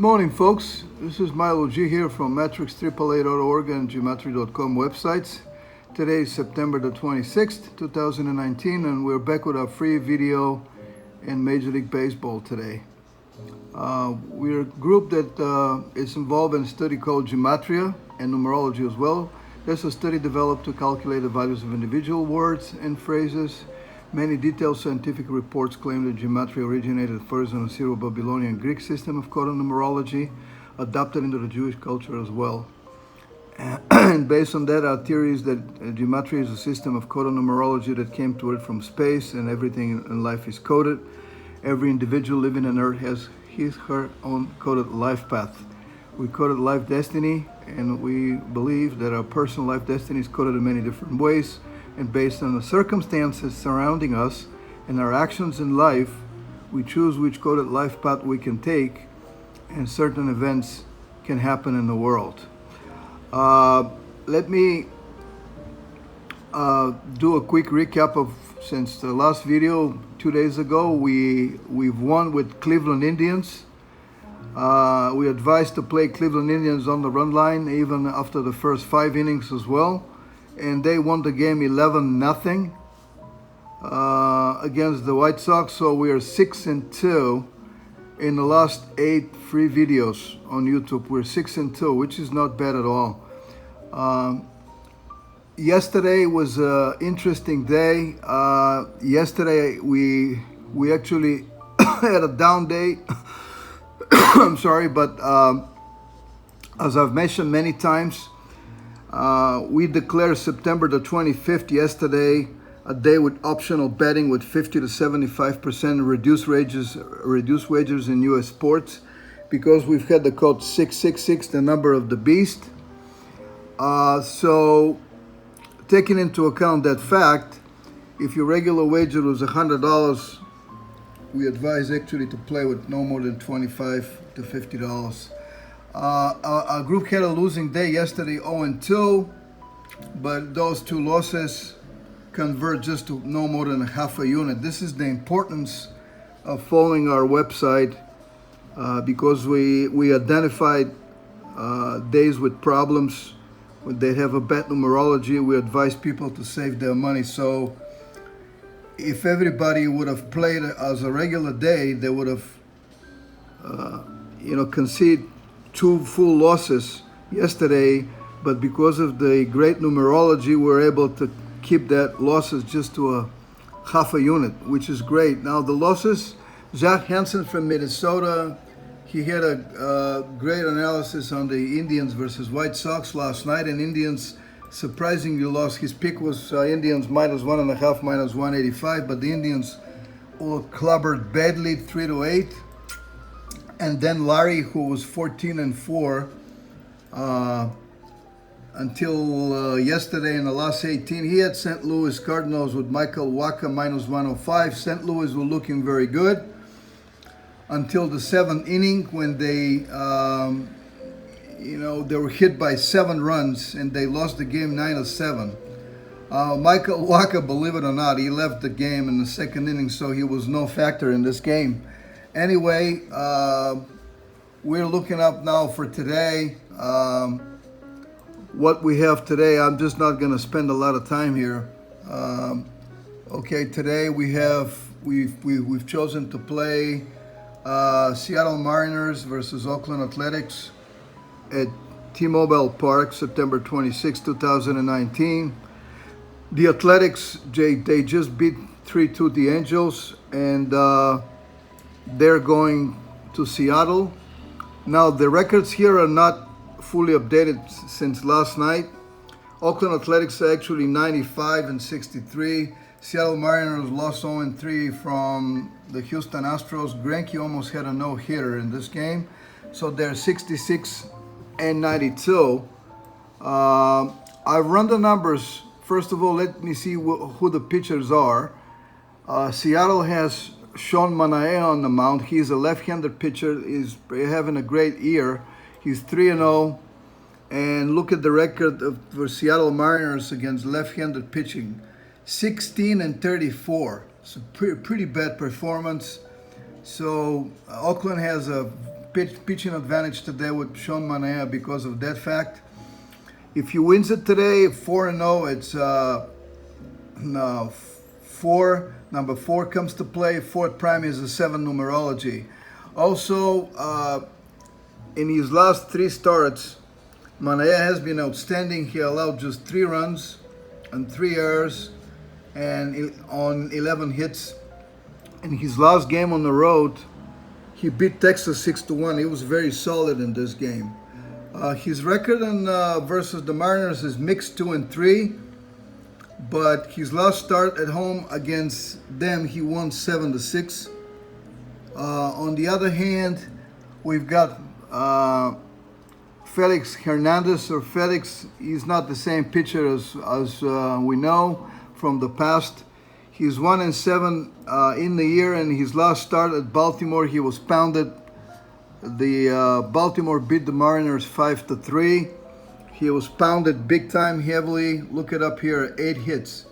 morning, folks. This is Milo G here from matrix888.org and geometry.com websites. Today is September the 26th, 2019, and we're back with our free video in Major League Baseball today. We're a group that is involved in a study called Gematria and numerology as well. There's a study developed to calculate the values of individual words and phrases. Many detailed scientific reports claim that gematria originated first in a Syro-Babylonian Greek system of coded numerology, adopted into the Jewish culture as well. And based on that, our theory is that gematria is a system of coded numerology that came to Earth from space, and everything in life is coded. Every individual living on Earth has her own coded life path. We coded life destiny, and we believe that our personal life destiny is coded in many different ways. And based on the circumstances surrounding us and our actions in life, we choose which coded life path we can take, and certain events can happen in the world. Let me do a quick recap of since the last video 2 days ago. We've won with Cleveland Indians. We advised to play Cleveland Indians on the run line even after the first 5 innings as well. And they won the game 11-0 against the White Sox. So we are 6-2 in the last 8 free videos on YouTube. We're 6-2, which is not bad at all. Yesterday was an interesting day. Yesterday we actually had a down day. I'm sorry, but as I've mentioned many times, we declared September the 25th yesterday a day with optional betting with 50 to 75% reduced wagers in U.S. sports, because we've had the code 666, the number of the beast. So taking into account that fact, if your regular wager was $100, we advise actually to play with no more than $25 to $50. Our group had a losing day yesterday, 0-2, but those 2 losses convert just to no more than a half a unit. This is the importance of following our website, because we identified days with problems. When they have a bad numerology, we advise people to save their money. So if everybody would have played as a regular day, they would have conceded 2 full losses yesterday, but because of the great numerology, we're able to keep that losses just to a half a unit, which is great. Now the losses, Zach Hansen from Minnesota, he had a great analysis on the Indians versus White Sox last night, and Indians surprisingly lost. His pick was Indians -1.5, -185, but the Indians all clobbered badly, 3-8. And then Larry, who was 14-4 until yesterday in the last 18, he had St. Louis Cardinals with Michael Wacha -105. St. Louis were looking very good until the 7th inning, when they were hit by 7 runs and they lost the game 9-7. Michael Wacha, believe it or not, he left the game in the 2nd inning, so he was no factor in this game. Anyway, we're looking up now for today. What we have today, I'm just not going to spend a lot of time here. Okay, today we've chosen to play Seattle Mariners versus Oakland Athletics at T-Mobile Park, September 26, 2019. The Athletics, they just beat 3-2 the Angels, and they're going to Seattle. Now, the records here are not fully updated since last night. Oakland Athletics are actually 95-63. Seattle Mariners lost 0-3 from the Houston Astros. Greinke almost had a no-hitter in this game. So they're 66-92. I've run the numbers. First of all, let me see who the pitchers are. Seattle has Sean Manaea on the mound. He's a left-handed pitcher. He's having a great year. He's 3-0. And look at the record for Seattle Mariners against left-handed pitching. 16-34. It's a pretty bad performance. So Oakland has a pitching advantage today with Sean Manaea because of that fact. If he wins it today, 4-0, it's number 4 comes to play. Fourth prime is a 7 numerology. Also, in his last 3 starts, Manaea has been outstanding. He allowed just 3 runs and 3 errors and on 11 hits. In his last game on the road, he beat Texas 6-1. He was very solid in this game. His record versus the Mariners is mixed 2-3, but his last start at home against them, he won 7-6. On the other hand, we've got Felix Hernandez, or Felix. He's not the same pitcher as we know from the past. He's 1-7 in the year, and his last start at Baltimore, he was pounded. The Baltimore beat the Mariners 5-3. He was pounded big time, heavily. Look it up here, 8 hits,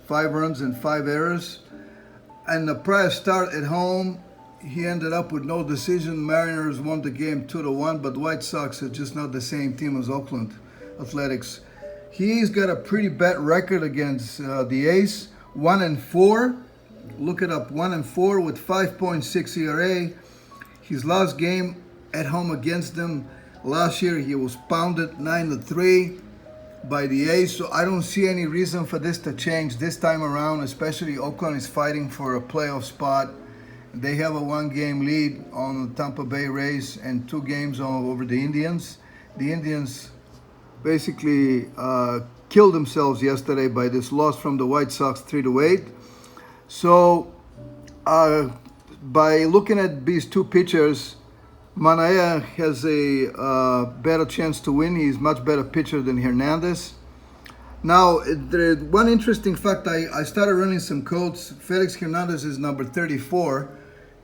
5 runs and 5 errors. And the prior start at home, he ended up with no decision. Mariners won the game 2-1, but White Sox are just not the same team as Oakland Athletics. He's got a pretty bad record against the A's, 1-4. Look it up, 1-4 with 5.6 ERA. His last game at home against them last year, he was pounded 9-3 by the A's. So I don't see any reason for this to change this time around, especially Oakland is fighting for a playoff spot. They have a 1-game lead on the Tampa Bay Rays and 2 games over the Indians. The Indians basically killed themselves yesterday by this loss from the White Sox 3-8. So by looking at these 2 pitchers, Manaea has a better chance to win. He's much better pitcher than Hernandez. Now, one interesting fact, I started running some codes. Felix Hernandez is number 34.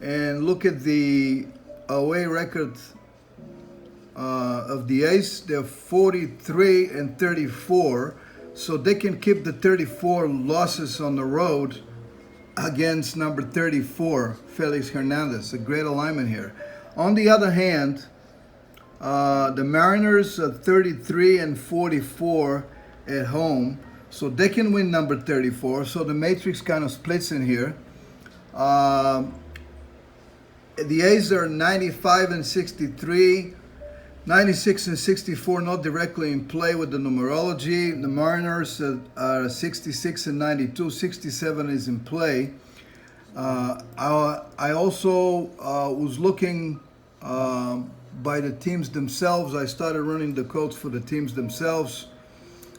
And look at the away record of the A's. They're 43-34. So they can keep the 34 losses on the road against number 34, Felix Hernandez. A great alignment here. On the other hand, the Mariners are 33-44 at home, so they can win number 34. So the matrix kind of splits in here. The A's are 95-63, 96-64, not directly in play with the numerology. The Mariners are 66-92, 67 is in play. I also was looking by the teams themselves. I started running the codes for the teams themselves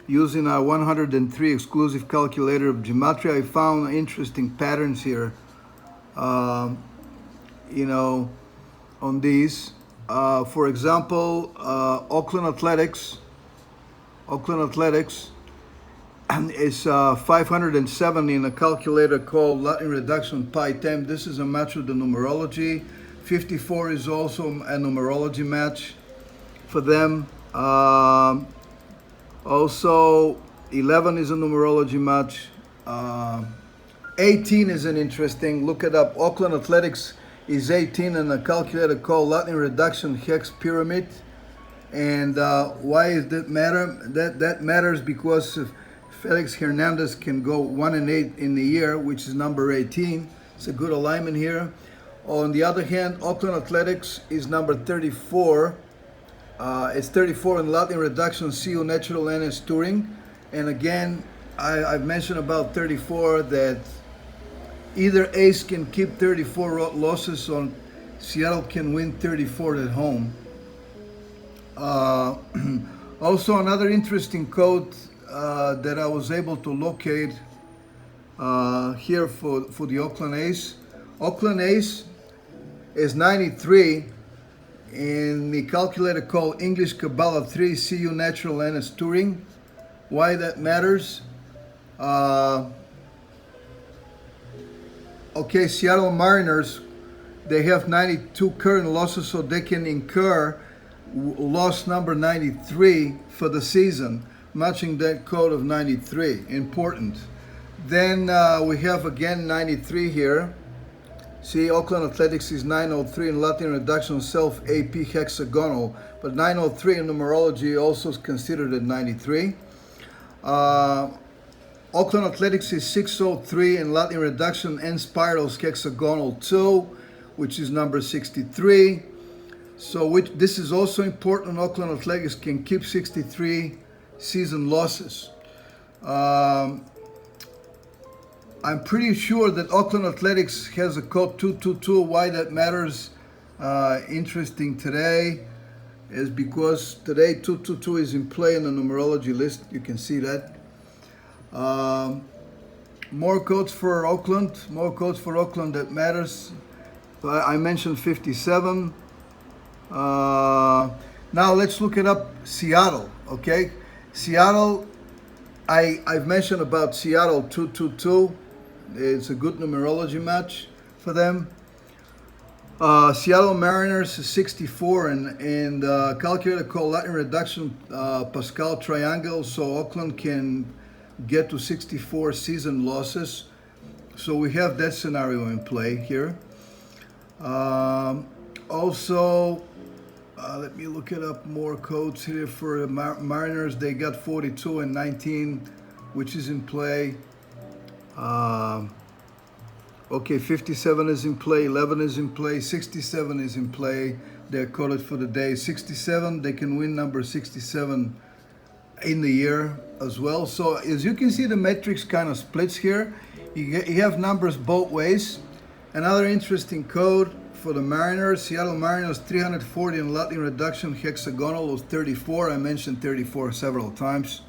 using our 103 exclusive calculator of gematria. I found interesting patterns here, on these. For example, Oakland Athletics is 507 in a calculator called Latin Reduction Pi 10. This is a match with the numerology. 54 is also a numerology match for them. Also, 11 is a numerology match. 18 is an interesting, look it up. Oakland Athletics is 18 in a calculator called Latin Reduction Hex Pyramid. And why does that matter? That matters because Felix Hernandez can go 1-8 in the year, which is number 18. It's a good alignment here. On the other hand, Oakland Athletics is number 34. It's 34 in Latin Reduction CU Natural NS Touring. And again, I've mentioned about 34 that either Ace can keep 34 losses, or Seattle can win 34 at home. Also, another interesting code that I was able to locate here for the Oakland A's. Oakland A's is 93 in the calculator called English Kabbalah 3 CU Natural NS Touring. Why that matters? Okay, Seattle Mariners, they have 92 current losses, so they can incur loss number 93 for the season, matching that code of 93. Important. Then we have again 93 here. See, Oakland Athletics is 903 in Latin reduction self AP hexagonal, but 903 in numerology also is considered at 93. Oakland Athletics is 603 in Latin reduction and spirals hexagonal 2, which is number 63. So this is also important. Oakland Athletics can keep 63 season losses. I'm pretty sure that Oakland Athletics has a code 222. Why that matters, interesting today, is because today 222 is in play in the numerology list. You can see that. More codes for Oakland. More codes for Oakland that matters. I mentioned 57. Now let's look it up. Seattle, okay? Seattle, I've mentioned about Seattle 222. It's a good numerology match for them. Seattle Mariners is 64 and calculator called Latin reduction Pascal triangle, so Oakland can get to 64 season losses. So we have that scenario in play here. Also, let me look it up, more codes here for Mariners. They got 42 and 19, which is in play. Okay, 57 is in play, 11 is in play, 67 is in play. They're coded for the day. 67, they can win number 67 in the year as well. So as you can see, the matrix kind of splits here. You have numbers both ways. Another interesting code for the Mariners, Seattle Mariners 340 in Latin reduction hexagonal was 34. I mentioned 34 several times,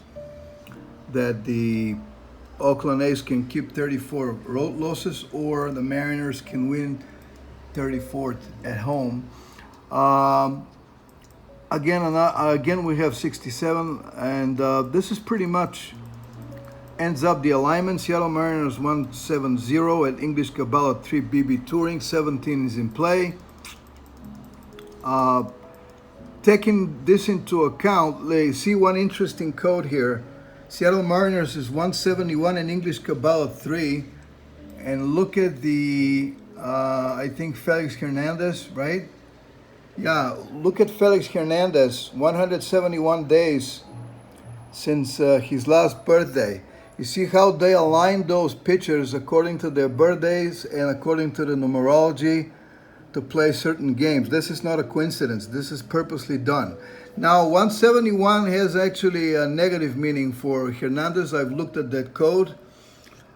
that the Oakland A's can keep 34 road losses, or the Mariners can win 34 at home. Again, we have 67, and this is pretty much ends up the alignment. Seattle Mariners 170 at English Kabbalah 3 BB Touring. 17 is in play. Taking this into account, let's see one interesting code here. Seattle Mariners is 171 in English Kabbalah 3. And look at the, I think Felix Hernandez, right? Yeah, look at Felix Hernandez, 171 days since his last birthday. You see how they align those pitchers according to their birthdays and according to the numerology to play certain games. This is not a coincidence. This is purposely done. Now, 171 has actually a negative meaning for Hernandez. I've looked at that code.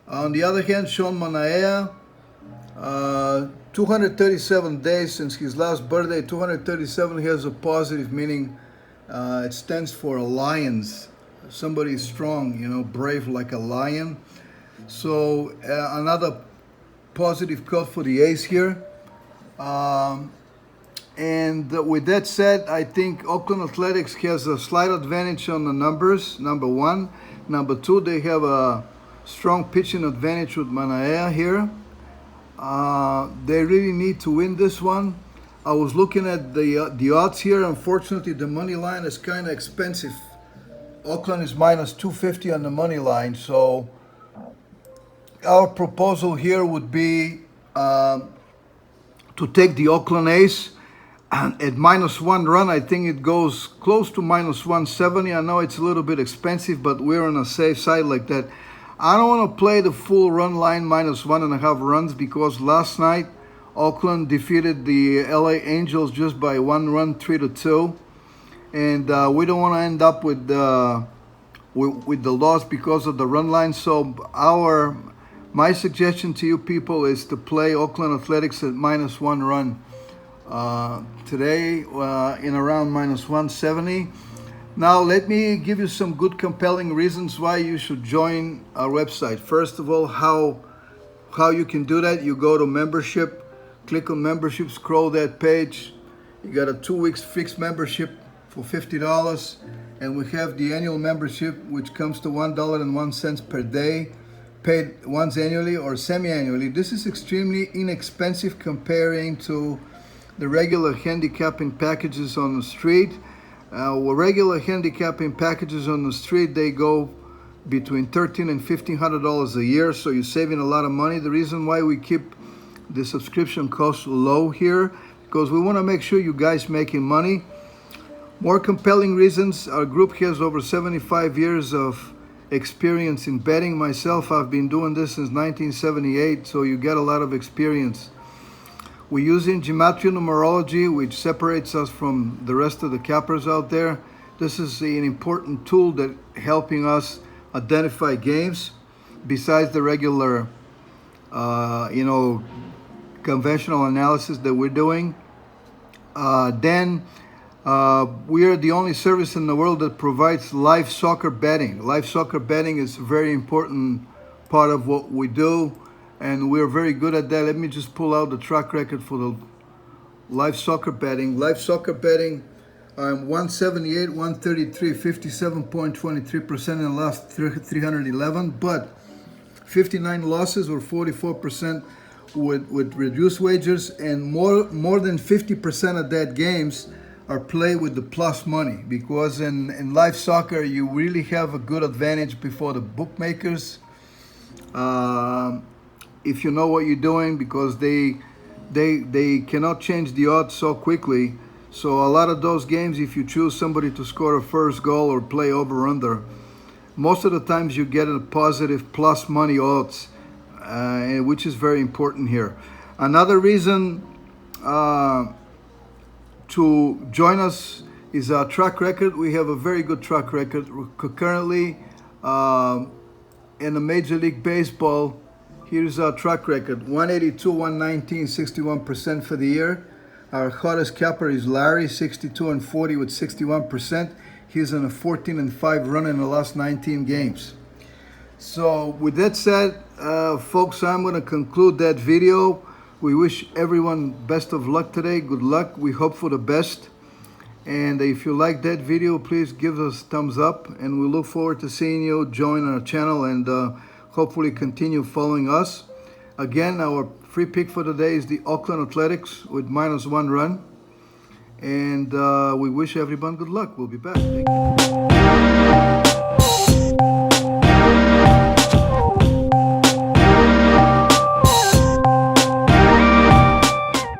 On the other hand, Sean Manaea, 237 days since his last birthday. 237 has a positive meaning. It stands for lions. Somebody strong, you know, brave like a lion. So another positive code for the A's here. And with that said, I think Oakland Athletics has a slight advantage on the numbers, number one. Number two, they have a strong pitching advantage with Manaea here. They really need to win this one. I was looking at the odds here. Unfortunately, the money line is kind of expensive. Oakland is minus 250 on the money line. So our proposal here would be to take the Oakland A's. And at minus 1 run, I think it goes close to minus 170. I know it's a little bit expensive, but we're on a safe side like that. I don't want to play the full run line minus 1.5 runs, because last night Oakland defeated the LA Angels just by 1 run, 3-2. And we don't want to end up with the loss because of the run line. So my suggestion to you people is to play Oakland Athletics at minus 1 run. Today in around minus 170. Now let me give you some good compelling reasons why you should join our website. First of all, how you can do that. You go to membership, click on membership, scroll that page. You got a 2 weeks fixed membership for $50, and we have the annual membership, which comes to $1.01 per day, paid once annually or semi-annually. This is extremely inexpensive comparing to the regular handicapping packages on the street. Regular handicapping packages on the street, they go between $1,300 and $1,500 a year, so you're saving a lot of money. The reason why we keep the subscription cost low here, because we want to make sure you guys making money. More compelling reasons, our group has over 75 years of experience in betting. Myself, I've been doing this since 1978, so you get a lot of experience. We're using gematria numerology, which separates us from the rest of the cappers out there. This is an important tool that helping us identify games besides the regular, conventional analysis that we're doing. We are the only service in the world that provides live soccer betting. Live soccer betting is a very important part of what we do, and we're very good at that. Let me just pull out the track record for the live soccer betting. Live soccer betting, 178, 133, 57.23% in the last 311, but 59 losses or 44% with reduced wagers, and more than 50% of that games are played with the plus money, because in live soccer you really have a good advantage before the bookmakers if you know what you're doing, because they cannot change the odds so quickly. So a lot of those games, if you choose somebody to score a first goal or play over under, most of the times you get a positive plus money odds, which is very important here. Another reason to join us is our track record. We have a very good track record. Currently in the Major League Baseball, here's our track record: 182, 119, 61% for the year. Our hottest capper is Larry, 62 and 40 with 61%. He's on a 14-5 run in the last 19 games. So with that said, folks, I'm going to conclude that video. We wish everyone best of luck today. Good luck. We hope for the best. And if you like that video, please give us a thumbs up. And we look forward to seeing you join our channel and hopefully continue following us. Again, our free pick for today is the Oakland Athletics with -1 run. And we wish everyone good luck. We'll be back. Thank you.